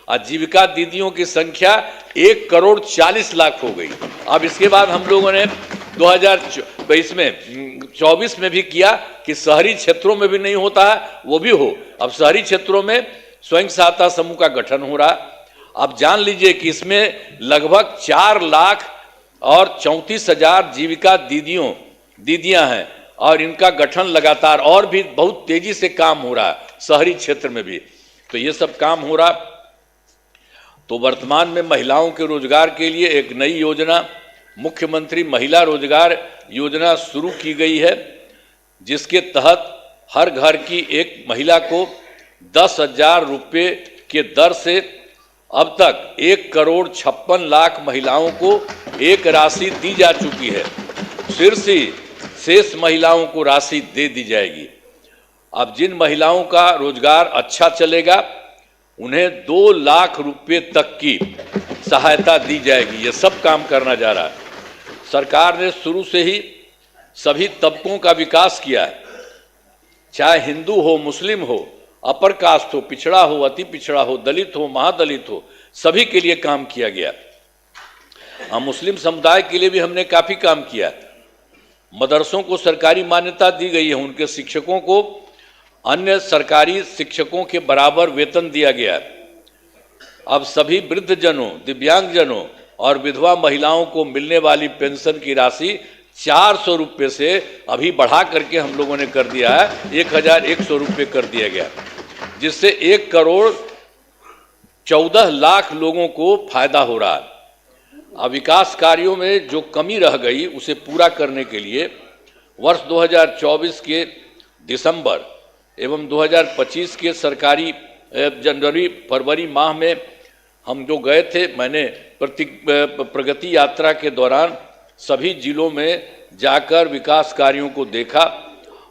आजीविका दीदियों की संख्या 1,40,00,000 हो गई। अब इसके बाद हम लोगों ने 2024 में भी किया कि शहरी क्षेत्रों में भी नहीं होता है वो भी हो। अब शहरी क्षेत्रों में स्वयं सहायता समूह का गठन हो रहा। अब जान लीजिए कि इसमें लगभग 4,34,000 जीविका दीदियां हैं और इनका गठन लगातार और भी बहुत तेजी से काम हो रहा है शहरी क्षेत्र में भी। तो ये सब काम हो रहा। तो वर्तमान में महिलाओं के रोजगार के लिए एक नई योजना मुख्यमंत्री महिला रोजगार योजना शुरू की गई है, जिसके तहत हर घर की एक महिला को 10,000 रुपये के दर से अब तक 1,56,00,000 महिलाओं को एक राशि दी जा चुकी है। फिर से शेष महिलाओं को राशि दे दी जाएगी। अब जिन महिलाओं का रोजगार अच्छा चलेगा उन्हें 2 लाख रुपये तक की सहायता दी जाएगी। ये सब काम करना जा रहा है। सरकार ने शुरू से ही सभी तबकों का विकास किया है, चाहे हिंदू हो, मुस्लिम हो, अपर कास्ट हो, पिछड़ा हो, अति पिछड़ा हो, दलित हो, महादलित हो, सभी के लिए काम किया गया। मुस्लिम समुदाय के लिए भी हमने काफी काम किया। मदरसों को सरकारी मान्यता दी गई है, उनके शिक्षकों को अन्य सरकारी शिक्षकों के बराबर वेतन दिया गया है। अब सभी वृद्धजनों, दिव्यांगजनों और विधवा महिलाओं को मिलने वाली पेंशन की राशि 400 रुपये से अभी बढ़ा करके हम लोगों ने कर दिया है 1,100 रुपये कर दिया गया, जिससे 1,14,00,000 लोगों को फायदा हो रहा है। अब विकास कार्यों में जो कमी रह गई उसे पूरा करने के लिए वर्ष 2024 के दिसंबर एवं 2025 के सरकारी जनवरी फरवरी माह में हम जो गए थे, मैंने प्रगति यात्रा के दौरान सभी जिलों में जाकर विकास कार्यों को देखा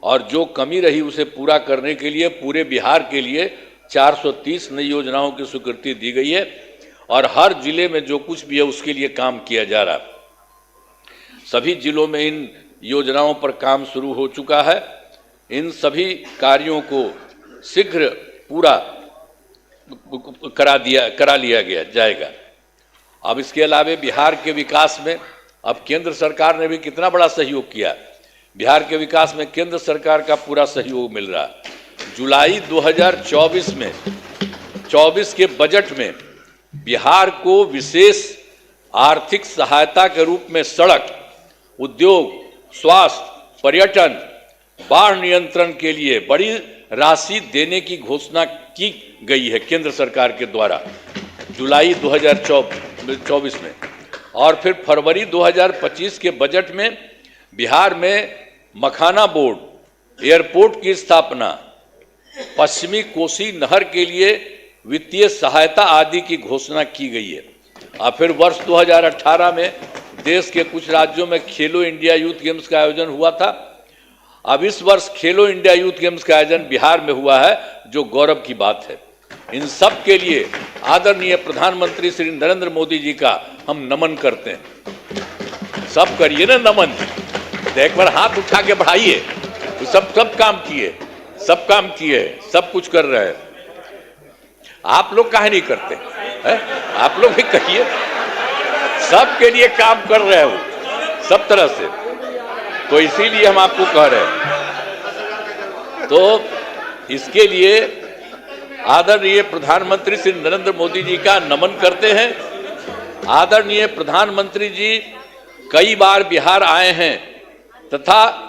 और जो कमी रही उसे पूरा करने के लिए पूरे बिहार के लिए 430 नई योजनाओं की स्वीकृति दी गई है और हर जिले में जो कुछ भी है उसके लिए काम किया जा रहा है। सभी जिलों में इन योजनाओं पर काम शुरू हो चुका है। इन सभी कार्यों को शीघ्र पूरा करा लिया जाएगा। अब इसके अलावा बिहार के विकास में अब केंद्र सरकार ने भी कितना बड़ा सहयोग किया। बिहार के विकास में केंद्र सरकार का पूरा सहयोग मिल रहा है। जुलाई 2024 में 24 के बजट में बिहार को विशेष आर्थिक सहायता के रूप में सड़क, उद्योग, स्वास्थ्य, पर्यटन, बाढ़ नियंत्रण के लिए बड़ी राशि देने की घोषणा की गई है केंद्र सरकार के द्वारा जुलाई 2024 में। और फिर फरवरी 2025 के बजट में बिहार में मखाना बोर्ड, एयरपोर्ट की स्थापना, पश्चिमी कोसी नहर के लिए वित्तीय सहायता आदि की घोषणा की गई है। और फिर वर्ष 2018 में देश के कुछ राज्यों में खेलो इंडिया यूथ गेम्स का आयोजन हुआ था। अब इस वर्ष खेलो इंडिया यूथ गेम्स का आयोजन बिहार में हुआ है, जो गौरव की बात है। इन सब के लिए आदरणीय प्रधानमंत्री श्री नरेंद्र मोदी जी का हम नमन करते हैं। सब करिए ना नमन, एक बार हाथ उठा के बढ़ाइए। सब काम किए, सब काम किए, सब कुछ कर रहे हैं। आप लोग काहे नहीं करते हैं? आप लोग भी कहिए। सबके लिए काम कर रहे हो सब तरह से, तो इसीलिए हम आपको कह रहे हैं। तो इसके लिए आदरणीय प्रधानमंत्री श्री नरेंद्र मोदी जी का नमन करते हैं। आदरणीय प्रधानमंत्री जी कई बार बिहार आए हैं तथा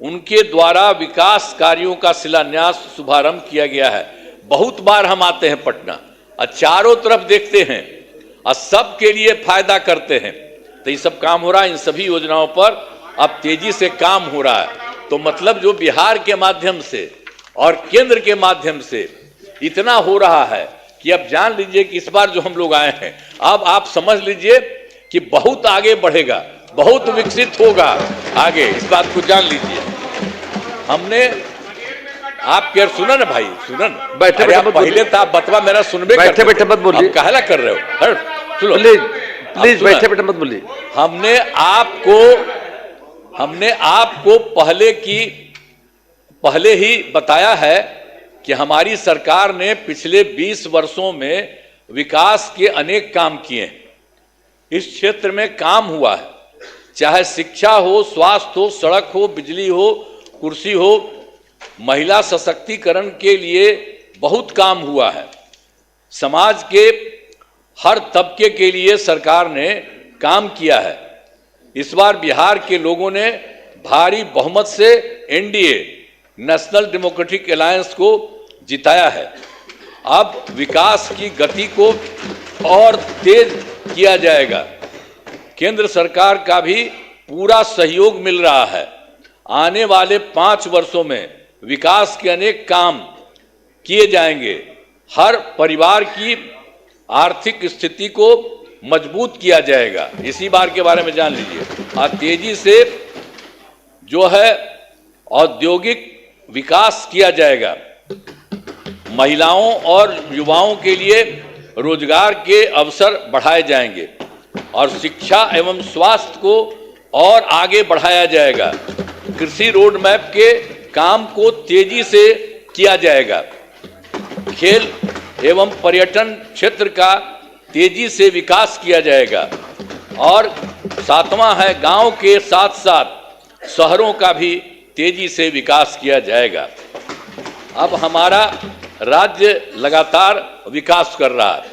उनके द्वारा विकास कार्यों का शिलान्यास शुभारंभ किया गया है। बहुत बार हम आते हैं पटना और चारों तरफ देखते हैं और सबके लिए फायदा करते हैं। तो ये सब काम हो रहा है। इन सभी योजनाओं पर अब तेजी से काम हो रहा है। तो मतलब जो बिहार के माध्यम से और केंद्र के माध्यम से इतना हो रहा है कि अब जान लीजिए कि इस बार जो हम लोग आए हैं, अब आप समझ लीजिए कि बहुत आगे बढ़ेगा, बहुत विकसित होगा आगे। इस बात को जान लीजिए। हमने आप क्या सुना ना भाई, सुना ना, बैठे बैठे पहले तो आप बतवा मेरा सुनबे, बैठे बैठे मत बोलिए, कहला कर रहे हो। सुनो प्लीज बैठे बैठे मत बोलिए। हमने आपको पहले ही बताया है कि हमारी सरकार ने पिछले 20 वर्षों में विकास के अनेक काम किए हैं। इस क्षेत्र में काम हुआ है, चाहे शिक्षा हो, स्वास्थ्य हो, सड़क हो, बिजली हो, कुर्सी हो, महिला सशक्तिकरण के लिए बहुत काम हुआ है। समाज के हर तबके के लिए सरकार ने काम किया है। इस बार बिहार के लोगों ने भारी बहुमत से एनडीए नेशनल डेमोक्रेटिक अलायंस को जिताया है। अब विकास की गति को और तेज किया जाएगा। केंद्र सरकार का भी पूरा सहयोग मिल रहा है। आने वाले 5 वर्षों में विकास के अनेक काम किए जाएंगे। हर परिवार की आर्थिक स्थिति को मजबूत किया जाएगा। इसी बार के बारे में जान लीजिए। और तेजी से जो है औद्योगिक विकास किया जाएगा। महिलाओं और युवाओं के लिए रोजगार के अवसर बढ़ाए जाएंगे और शिक्षा एवं स्वास्थ्य को और आगे बढ़ाया जाएगा। कृषि रोड मैप के काम को तेजी से किया जाएगा। खेल एवं पर्यटन क्षेत्र का तेजी से विकास किया जाएगा। और 7वां है, गांव के साथ साथ शहरों का भी तेजी से विकास किया जाएगा। अब हमारा राज्य लगातार विकास कर रहा है।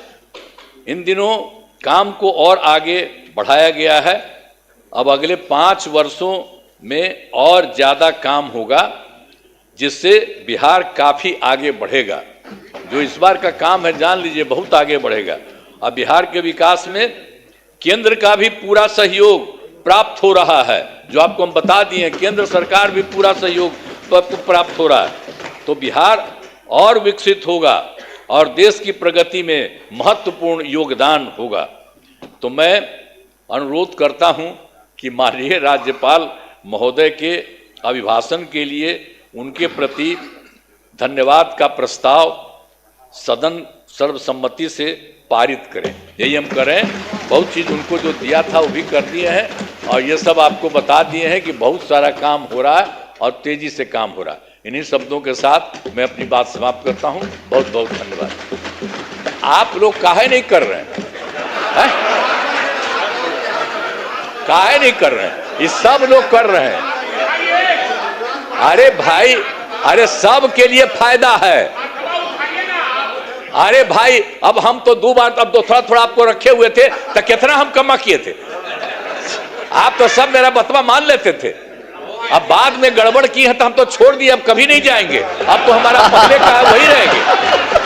इन दिनों काम को और आगे बढ़ाया गया है। अब अगले 5 वर्षों में और ज़्यादा काम होगा, जिससे बिहार काफ़ी आगे बढ़ेगा। जो इस बार का काम है, जान लीजिए, बहुत आगे बढ़ेगा। अब बिहार के विकास में केंद्र का भी पूरा सहयोग प्राप्त हो रहा है। जो आपको हम बता दिए, केंद्र सरकार भी पूरा सहयोग प्राप्त हो रहा है। तो बिहार और विकसित होगा और देश की प्रगति में महत्वपूर्ण योगदान होगा। तो मैं अनुरोध करता हूं कि माननीय राज्यपाल महोदय के अभिभाषण के लिए उनके प्रति धन्यवाद का प्रस्ताव सदन सर्वसम्मति से पारित करें। यही हम करें। बहुत चीज़ उनको जो दिया था वो भी कर दिए हैं और ये सब आपको बता दिए हैं कि बहुत सारा काम हो रहा है और तेजी से काम हो रहा है। इन्हीं शब्दों के साथ मैं अपनी बात समाप्त करता हूं। बहुत बहुत धन्यवाद। आप लोग काहे नहीं कर रहे हैं? काहे नहीं कर रहे हैं? ये सब लोग कर रहे हैं। अरे भाई, अरे सब के लिए फायदा है। अरे भाई, अब हम तो 2 बार, अब तो थोड़ा थोड़ा आपको रखे हुए थे, तो कितना हम कमा किए थे। आप तो सब मेरा बतवा मान लेते थे। अब बाद में गड़बड़ की है तो हम तो छोड़ दिए, अब कभी नहीं जाएंगे। अब तो हमारा पहले का वही रहेंगे।